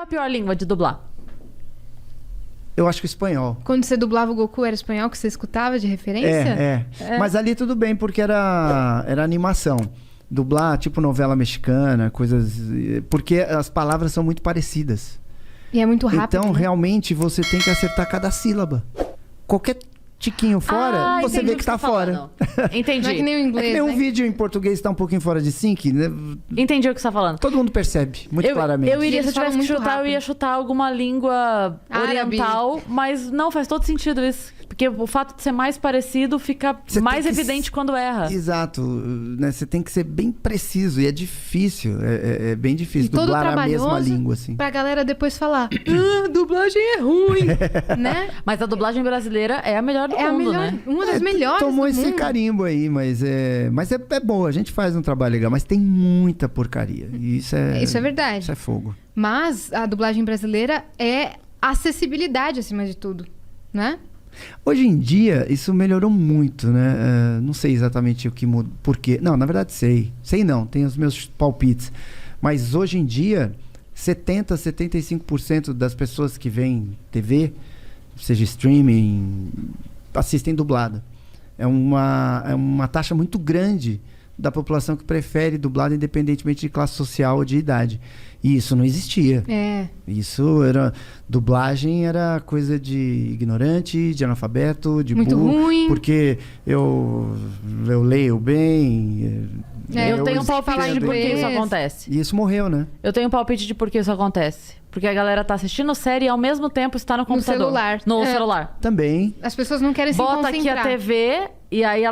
pior língua de dublar? Eu acho que o espanhol. Quando você dublava o Goku, era espanhol que você escutava de referência? Mas ali tudo bem, porque era animação. Dublar, tipo novela mexicana, coisas... Porque as palavras são muito parecidas. E é muito rápido, Então, né? realmente, você tem que acertar cada sílaba. Qualquer tiquinho fora, você vê que tá fora. Entendi. Não é que nem o É inglês, que nem um né? vídeo em português tá um pouquinho fora de sync, né? Entendi o que você tá falando. Todo mundo percebe, muito claramente. Eu iria, Eles se eu tivesse falam que muito chutar, eu rápido. ia chutar alguma língua Árabe. oriental, mas não faz todo sentido isso. Porque o fato de ser mais parecido fica Você mais tem que evidente quando erra. Exato, né? Você tem que ser bem preciso e é difícil, é bem difícil E todo dublar a trabalhoso mesma língua, assim. pra galera depois falar, dublagem é ruim, né? Mas a dublagem brasileira é a melhor do É a mundo, melhor, né? uma das melhores Tomou do esse mundo. carimbo aí, mas é boa, a gente faz um trabalho legal, mas tem muita porcaria. E isso é verdade. Isso é fogo. Mas a dublagem brasileira é acessibilidade acima de tudo, né? Hoje em dia, isso melhorou muito, né? Não sei exatamente o que muda, por quê. Não, na verdade sei. Sei não, tenho os meus palpites. Mas hoje em dia, 75% das pessoas que veem TV, seja streaming, assistem dublado. É uma taxa muito grande da população que prefere dublado independentemente de classe social ou de idade. E isso não existia. Isso era... Dublagem era coisa de ignorante, de analfabeto, de muito burro. ruim. Porque eu leio bem. Eu tenho um palpite de por que isso inglês. acontece. E isso morreu, né? Eu tenho um palpite de por que isso acontece. Porque a galera tá assistindo série e ao mesmo tempo está no computador. celular. No É. celular. Também. As pessoas não querem se Bota concentrar. aqui a TV e aí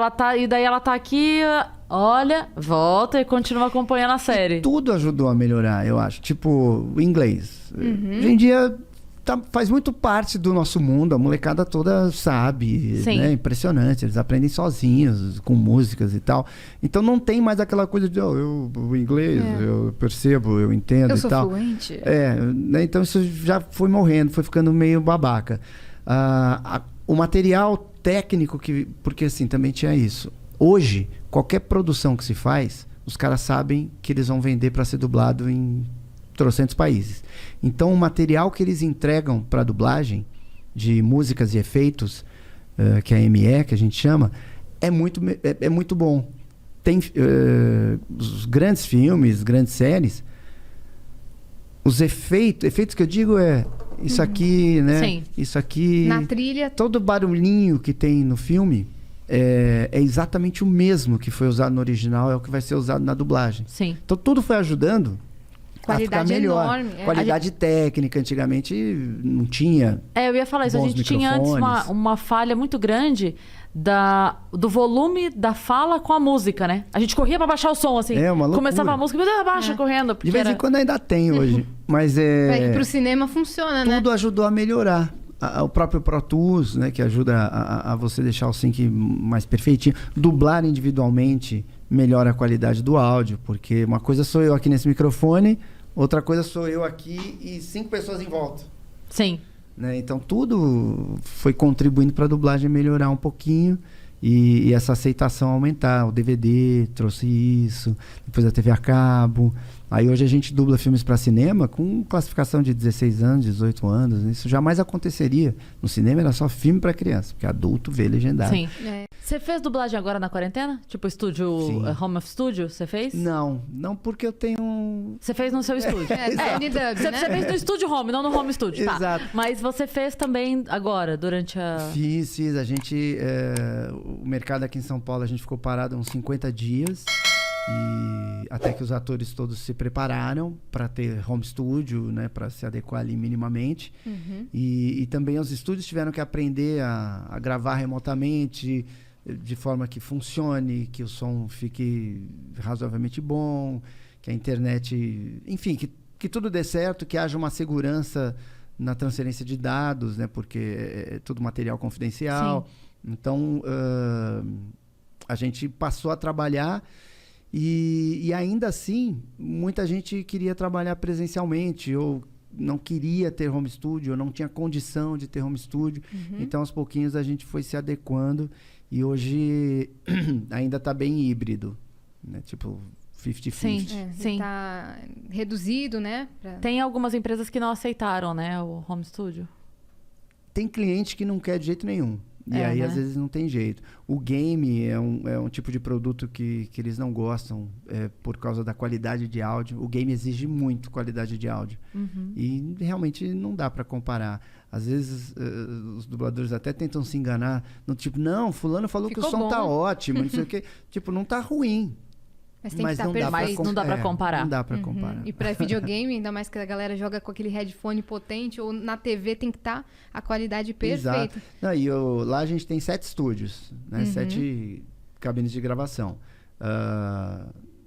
daí ela tá aqui, olha, volta e continua acompanhando a série. Tudo ajudou a melhorar, eu acho. Tipo, o inglês. Hoje em dia faz muito parte do nosso mundo. A molecada toda sabe. Sim. Né? Impressionante. Eles aprendem sozinhos, com músicas e tal. Então não tem mais aquela coisa de o inglês, eu percebo, eu entendo Eu e sou tal. fluente. Né? Então isso já foi morrendo, foi ficando meio babaca. O material técnico porque assim, também tinha isso. Hoje, qualquer produção que se faz, os caras sabem que eles vão vender para ser dublado em trocentos países. Então, o material que eles entregam para dublagem, de músicas e efeitos, que é a ME, que a gente chama, é muito bom. Tem os grandes filmes, grandes séries, os efeitos que eu digo isso aqui, né? Sim. Isso aqui... Na trilha. Todo barulhinho que tem no filme é exatamente o mesmo que foi usado no original, é o que vai ser usado na dublagem. Sim. Então tudo foi ajudando a ficar Qualidade melhor. enorme. Qualidade técnica, antigamente não tinha. Eu ia falar isso. A Bons gente tinha antes microfones. uma falha muito grande do volume da fala com a música, né? A gente corria pra baixar o som, assim. É uma loucura. Começava a música, meu Deus, abaixa correndo. De vez em quando ainda tem hoje. Mas É que pro cinema funciona, né? tudo ajudou a melhorar. O próprio Pro Tools, né, que ajuda a você deixar o sync mais perfeitinho. Dublar individualmente melhora a qualidade do áudio, porque uma coisa sou eu aqui nesse microfone, outra coisa sou eu aqui e 5 pessoas em volta. Sim. Né? Então tudo foi contribuindo para a dublagem melhorar um pouquinho e essa aceitação aumentar. O DVD trouxe isso, depois a TV a cabo. Aí hoje a gente dubla filmes para cinema com classificação de 16 anos, 18 anos. Isso jamais aconteceria. No cinema era só filme para criança, porque adulto vê legendado. Sim. É. Você fez dublagem agora na quarentena? Tipo estúdio, Sim. home of studio, você fez? Não porque eu tenho Você fez no seu estúdio. NW, Você né? fez no estúdio home, não no home studio, tá? Exato. Mas você fez também agora, durante a... Fiz. A gente... o mercado aqui em São Paulo, a gente ficou parado uns 50 dias. E até que os atores todos se prepararam para ter home studio, né? Para se adequar ali minimamente. E também os estúdios tiveram que aprender a gravar remotamente, de forma que funcione, que o som fique razoavelmente bom, que a internet... Enfim, que tudo dê certo, que haja uma segurança na transferência de dados, né? Porque é tudo material confidencial. Sim. Então, a gente passou a trabalhar e ainda assim, muita gente queria trabalhar presencialmente ou não queria ter home studio, ou não tinha condição de ter home studio. Então, aos pouquinhos, a gente foi se adequando e hoje ainda está bem híbrido. Né? Tipo, 50-50. Sim. Ele tá reduzido, né? Tem algumas empresas que não aceitaram, né, o home studio. Tem cliente que não quer de jeito nenhum. E aí, né? às vezes, não tem jeito. O game é um tipo de produto que eles não gostam por causa da qualidade de áudio. O game exige muito qualidade de áudio. E realmente não dá para comparar. Às vezes, os dubladores até tentam se enganar. No tipo, não, fulano falou que o som tá ótimo, não sei o quê. Tipo, não tá ruim. Mas tem que estar não dá pra perfeito. Não dá pra comparar. Não dá pra comparar. E pra videogame, ainda mais que a galera joga com aquele headphone potente, ou na TV tem que estar a qualidade perfeita. Exato. Não, e lá a gente tem 7 estúdios, né? 7 cabines de gravação.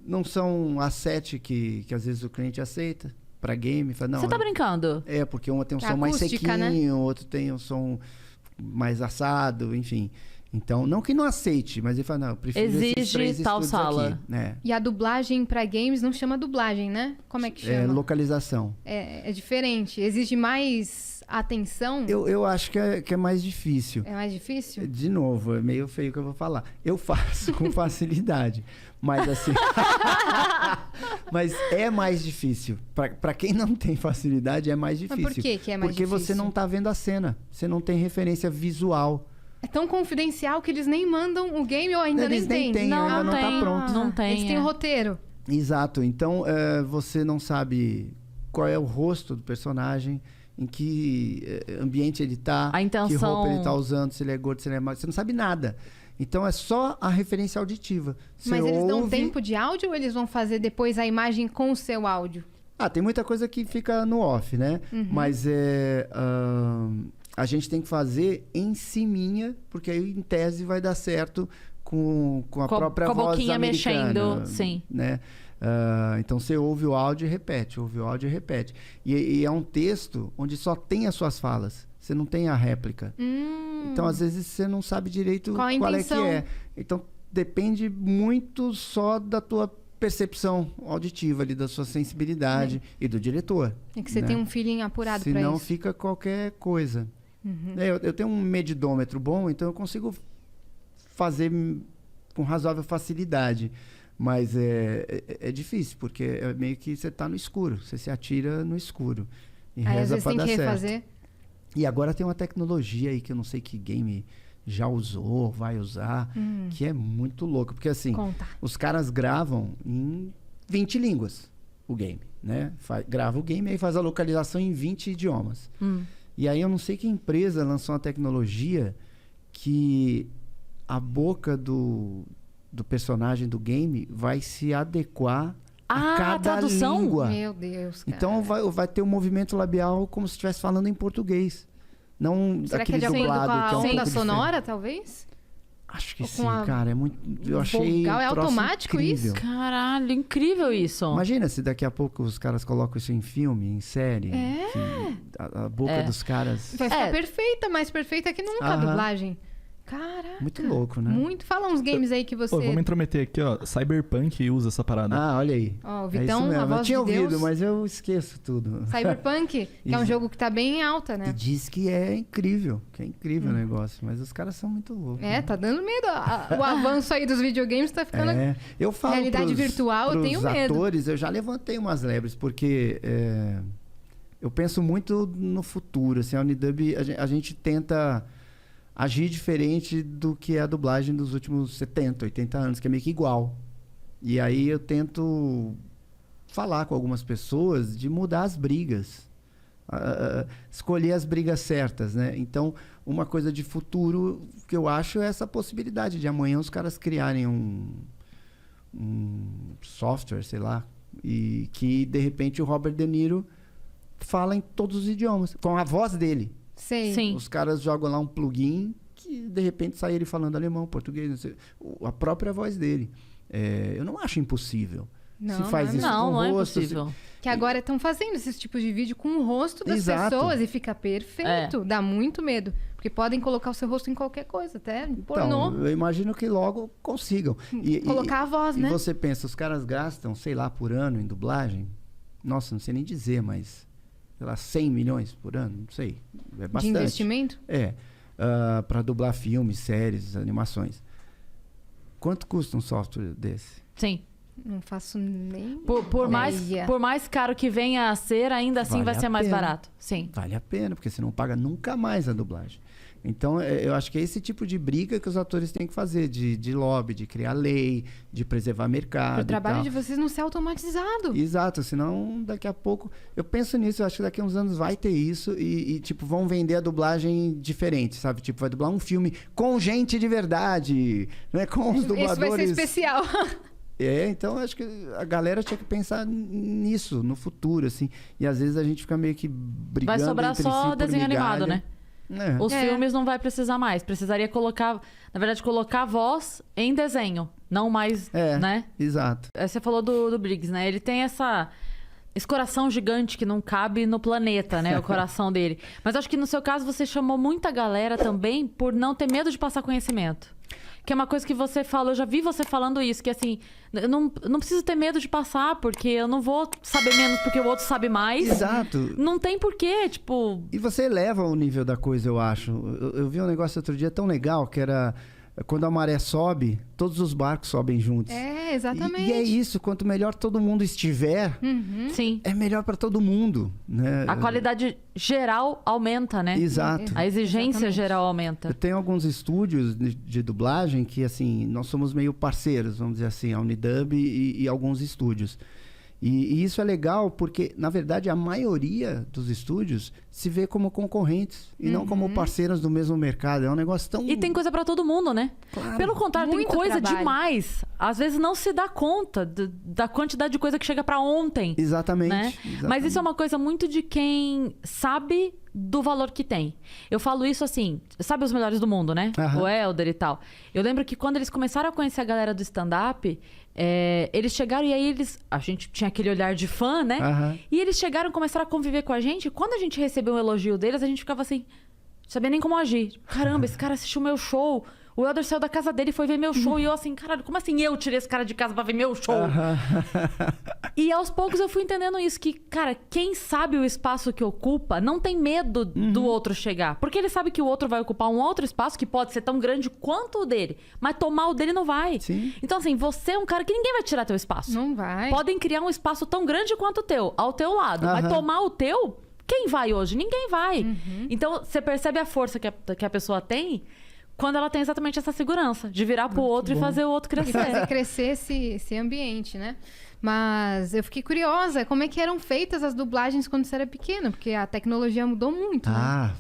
Não são as 7 que às vezes o cliente aceita pra game. Fala, não, Você tá brincando? Porque uma tem um É som mais acústica, sequinho, outro tem um som mais assado, enfim. Então, não que não aceite, mas ele fala, não, eu prefiro esses 3 Exige tal estúdios sala. aqui, né? E a dublagem pra games não chama dublagem, né? Como é que chama? Localização. É diferente. Exige mais atenção? Eu acho que é mais difícil. É mais difícil? De novo, é meio feio o que eu vou falar. Eu faço com facilidade, mas assim... mas é mais difícil. Pra quem não tem facilidade, é mais difícil. Mas por que é mais Porque difícil? você não tá vendo a cena. Você não tem referência visual. É tão confidencial que eles nem mandam o game ou ainda Eles nem nem tem. têm, ainda não tá pronto. Não tem. Eles têm o roteiro. Exato. Então, você não sabe qual é o rosto do personagem, em que ambiente ele tá, A intenção... que roupa ele tá usando, se ele é gordo, se ele é magro. Você não sabe nada. Então, é só a referência auditiva. Você Mas eles dão ouve... tempo de áudio ou eles vão fazer depois a imagem com o seu áudio? Tem muita coisa que fica no off, né? Mas a gente tem que fazer em ciminha, porque aí, em tese, vai dar certo com a própria com a voz boquinha americana, mexendo, sim. Né? Então, você ouve o áudio e repete, ouve o áudio e repete. E é um texto onde só tem as suas falas. Você não tem a réplica. Então, às vezes, você não sabe direito Qual a é que intenção? é. Então, depende muito só da tua percepção auditiva ali, da sua sensibilidade e do diretor. É que você né? tem um feeling apurado pra Senão isso. fica qualquer coisa. Eu tenho um medidômetro bom, então eu consigo fazer com razoável facilidade. Mas é difícil, porque é meio que você tá no escuro. Você se atira no escuro. E Aí às reza vezes pra tem dar que certo. refazer. E agora tem uma tecnologia aí que eu não sei que game já usou, vai usar, que é muito louco. Porque assim, Conta. os caras gravam em 20 línguas o game, né? Grava o game e aí faz a localização em 20 idiomas. E aí eu não sei que empresa lançou uma tecnologia que a boca do personagem do game vai se adequar a cada tradução? língua. Meu Deus, cara. Então vai ter um movimento labial como se estivesse falando em português. Não Será que é aquele de acordo com dublado, que é a um onda pouco sonora, talvez? Acho que Ou com sim, a cara. É muito. Eu achei. vogal? É um troço automático incrível. isso? Caralho, incrível isso. Imagina se daqui a pouco os caras colocam isso em filme, em série. que a boca dos caras. Vai ficar perfeita, mais perfeita que nunca a Aham. dublagem. Caraca. Muito louco, né? Muito. Fala uns games aí que você... Pô, vamos intrometer aqui, ó. Cyberpunk usa essa parada. Olha aí. Ó, o É Vitão, isso mesmo. a voz Eu tinha de Deus. ouvido, mas eu esqueço tudo. Cyberpunk, que é um Isso. jogo que tá bem em alta, E né? diz que é incrível. Que é incrível o negócio. Mas os caras são muito loucos. É, né? tá dando medo. O avanço aí dos videogames tá ficando... Eu falo Realidade virtual, eu tenho medo. atores, eu já levantei umas lebres, porque eu penso muito no futuro. Assim, a Unidub, a gente tenta agir diferente do que é a dublagem dos últimos 70, 80 anos, que é meio que igual. E aí eu tento falar com algumas pessoas de mudar as brigas. Escolher as brigas certas, né? Então, uma coisa de futuro que eu acho é essa possibilidade de amanhã os caras criarem um software, sei lá, e que de repente o Robert De Niro fala em todos os idiomas, com a voz dele. Sei. Sim. Os caras jogam lá um plugin que de repente sai ele falando alemão, português, não sei, a própria voz dele. Eu não acho impossível. Não, Se faz não é isso Não, com não é o rosto, impossível. Que agora estão fazendo esses tipos de vídeo com o rosto das Exato. pessoas e fica perfeito. Dá muito medo. Porque podem colocar o seu rosto em qualquer coisa, até em pornô. Então, eu imagino que logo consigam. Colocar a voz, e né? você pensa, os caras gastam, sei lá, por ano em dublagem? Nossa, não sei nem dizer, mas sei lá, 100 milhões por ano? Não sei. É De bastante. investimento? Para dublar filmes, séries, animações. Quanto custa um software desse? Sim. Não faço nem Por ideia. mais caro que venha a ser, ainda assim Vale vai a ser mais pena. barato. Sim. Vale a pena, porque você não paga nunca mais a dublagem. Então, eu acho que é esse tipo de briga que os atores têm que fazer, de lobby, de criar lei, de preservar mercado. O trabalho e tal. de vocês não ser automatizado. Exato, senão daqui a pouco. Eu penso nisso, eu acho que daqui a uns anos vai ter isso tipo, vão vender a dublagem diferente, sabe? Tipo, vai dublar um filme com gente de verdade, né? Com os dubladores. Isso vai ser especial. Então acho que a galera tinha que pensar nisso, no futuro, assim. E às vezes a gente fica meio que brigando Vai sobrar entre só si por desenho animado, migalha. né? Os filmes não vai precisar mais. Precisaria colocar, na verdade, colocar a voz em desenho. Não mais, né? Exato. Você falou do Briggs, né? Ele tem esse coração gigante que não cabe no planeta, né? O coração dele. Mas acho que no seu caso você chamou muita galera também por não ter medo de passar conhecimento. Que é uma coisa que você falou, eu já vi você falando isso, que assim, eu não preciso ter medo de passar, porque eu não vou saber menos porque o outro sabe mais. Exato. Não tem porquê, tipo... E você eleva o nível da coisa, eu acho. Eu vi um negócio outro dia tão legal, que era... Quando a maré sobe, todos os barcos sobem juntos. É, exatamente. E é isso, quanto melhor todo mundo estiver, Sim. é melhor para todo mundo, né? A qualidade geral aumenta, né? Exato. A exigência Exatamente. geral aumenta. Eu tenho alguns estúdios de dublagem que, assim, nós somos meio parceiros, vamos dizer assim, a Unidub e alguns estúdios. E isso é legal porque, na verdade, a maioria dos estúdios se vê como concorrentes e não como parceiros do mesmo mercado. É um negócio tão... E tem coisa pra todo mundo, né? Claro. Pelo contrário, tem Muito coisa trabalho. demais. Às vezes não se dá conta da quantidade de coisa que chega pra ontem. Exatamente. Né? Exatamente. Mas isso é uma coisa muito de quem sabe do valor que tem. Eu falo isso assim, sabe os melhores do mundo, né? Aham. O Helder e tal. Eu lembro que quando eles começaram a conhecer a galera do stand-up, eles chegaram e aí a gente tinha aquele olhar de fã, né? Aham. E eles chegaram e começaram a conviver com a gente. Quando a gente recebeu um elogio deles, a gente ficava assim, não sabia nem como agir. Caramba, esse cara assistiu meu show. O Helder saiu da casa dele e foi ver meu show. E eu assim, caralho, como assim eu tirei esse cara de casa pra ver meu show? E aos poucos eu fui entendendo isso. Que, cara, quem sabe o espaço que ocupa não tem medo do outro chegar. Porque ele sabe que o outro vai ocupar um outro espaço que pode ser tão grande quanto o dele. Mas tomar o dele não vai. Sim. Então assim, você é um cara que ninguém vai tirar teu espaço. Não vai. Podem criar um espaço tão grande quanto o teu, ao teu lado. Mas Aham. tomar o teu, quem vai hoje? Ninguém vai. Então, você percebe a força que a pessoa tem quando ela tem exatamente essa segurança de virar pro outro e fazer o outro E fazer crescer. crescer esse ambiente, né? Mas eu fiquei curiosa, como é que eram feitas as dublagens quando você era pequena? Porque a tecnologia mudou muito, né?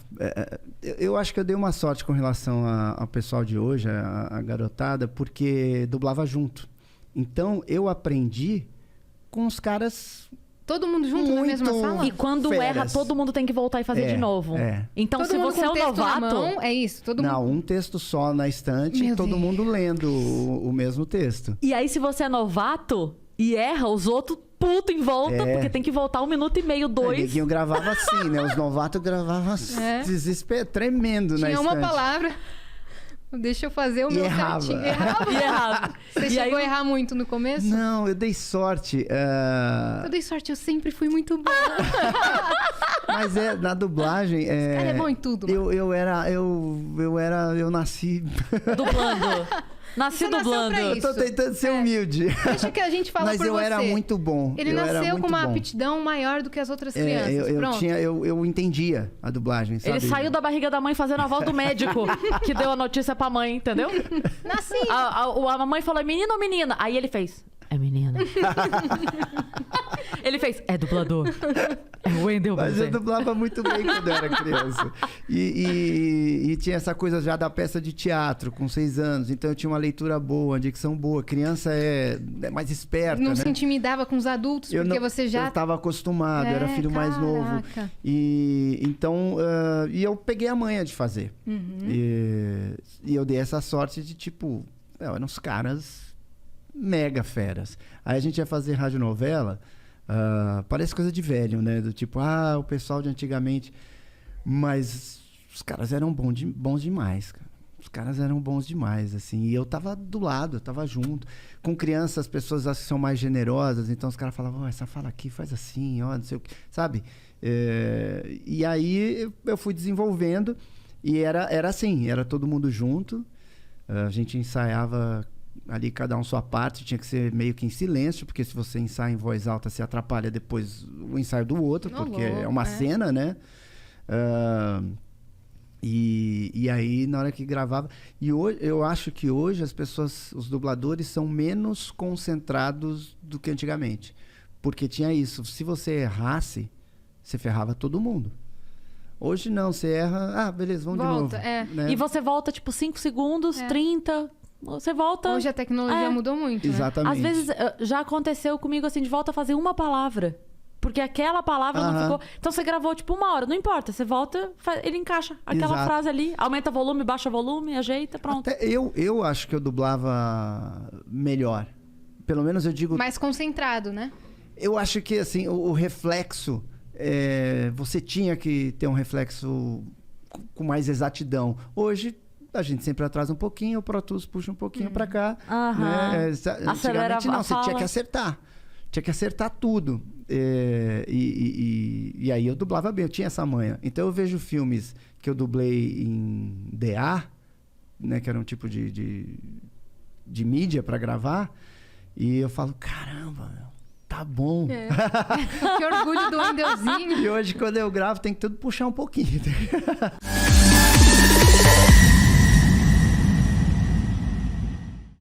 Eu acho que eu dei uma sorte com relação ao pessoal de hoje, a garotada, porque dublava junto. Então, eu aprendi com os caras... Todo mundo junto na mesma Muito. sala? E quando Feras. erra, todo mundo tem que voltar e fazer É, de novo. é. Então, Todo se mundo você é com um texto na novato... mão, é isso, todo Não, mundo... um texto só na estante Meu e todo Deus. mundo lendo o mesmo texto. E aí, se você é novato e erra, os outros puto em volta, É. porque tem que voltar 1 minuto e meio, O 2. neguinho gravava assim, né? Os novatos gravavam É. tremendo na Tinha uma estante. palavra. Deixa eu fazer o E meu errava. certinho. Errava. E errado. Você E chegou aí, a errar muito no começo? Não, eu dei sorte. Eu dei sorte, eu sempre fui muito boa. Mas na dublagem... cara é bom em tudo, mano. Eu nasci... dublando. Nasci Você nasceu dublando. pra Eu tô Isso. tentando ser humilde. Deixa que a gente fala Mas por eu você. era muito bom. Ele eu era nasceu muito com uma bom. aptidão maior do que as outras crianças. Pronto. Eu entendia a dublagem, sabe? Ele saiu da barriga da mãe fazendo a voz do médico que deu a notícia pra mãe, entendeu? Nasci. A mamãe falou, é menino ou menina? Aí ele fez, é menina. Ele fez, é dublador. É o Wendel Mas eu Bezerra. dublava muito bem quando eu era criança. E tinha essa coisa já da peça de teatro, com 6 anos. Então eu tinha uma leitura boa, uma dicção boa. Criança é mais esperta, Não né? se intimidava com os adultos, Eu porque não- você já... Eu estava acostumado, eu era É, filho mais novo. caraca. E então, e eu peguei a manha de fazer. Uhum. E eu dei essa sorte de, tipo, eram uns caras mega feras. Aí a gente ia fazer radionovela, parece coisa de velho, né? Do tipo, o pessoal de antigamente. Mas os caras eram bons demais, cara. Os caras eram bons demais, assim. E eu tava do lado, eu tava junto. Com crianças, as pessoas acho que são mais generosas. Então os caras falavam, essa fala aqui faz assim, ó, não sei o que. Sabe? E aí eu fui desenvolvendo. E era assim, era todo mundo junto. A gente ensaiava ali cada um sua parte, tinha que ser meio que em silêncio, porque se você ensaia em voz alta, você atrapalha depois o ensaio do outro, porque é uma cena, né? E aí, na hora que gravava... E hoje, eu acho que hoje as pessoas, os dubladores, são menos concentrados do que antigamente. Porque tinha isso. Se você errasse, você ferrava todo mundo. Hoje não, você erra... Ah, beleza, vamos de novo. Né? E você volta, tipo, 5 segundos, 30... Você volta... Hoje a tecnologia mudou muito, né? Exatamente. Às vezes, já aconteceu comigo, assim, de volta a fazer uma palavra. Porque aquela palavra não ficou... Então, você gravou, tipo, 1 hora. Não importa. Você volta, ele encaixa aquela frase ali. Aumenta volume, baixa volume, ajeita, pronto. Até eu acho que eu dublava melhor. Pelo menos eu digo... Mais concentrado, né? Eu acho que, assim, o reflexo... você tinha que ter um reflexo com mais exatidão. Hoje... A gente sempre atrasa um pouquinho, o Pro Tools puxa um pouquinho pra cá. Né? Acelera Antigamente não, a você tinha que acertar. Tinha que acertar tudo. E aí eu dublava bem, eu tinha essa manha. Então eu vejo filmes que eu dublei em DA, né, que era um tipo de mídia pra gravar, e eu falo, caramba, meu, tá bom. Que orgulho do Windowsinho. E hoje, quando eu gravo, tem que tudo puxar um pouquinho.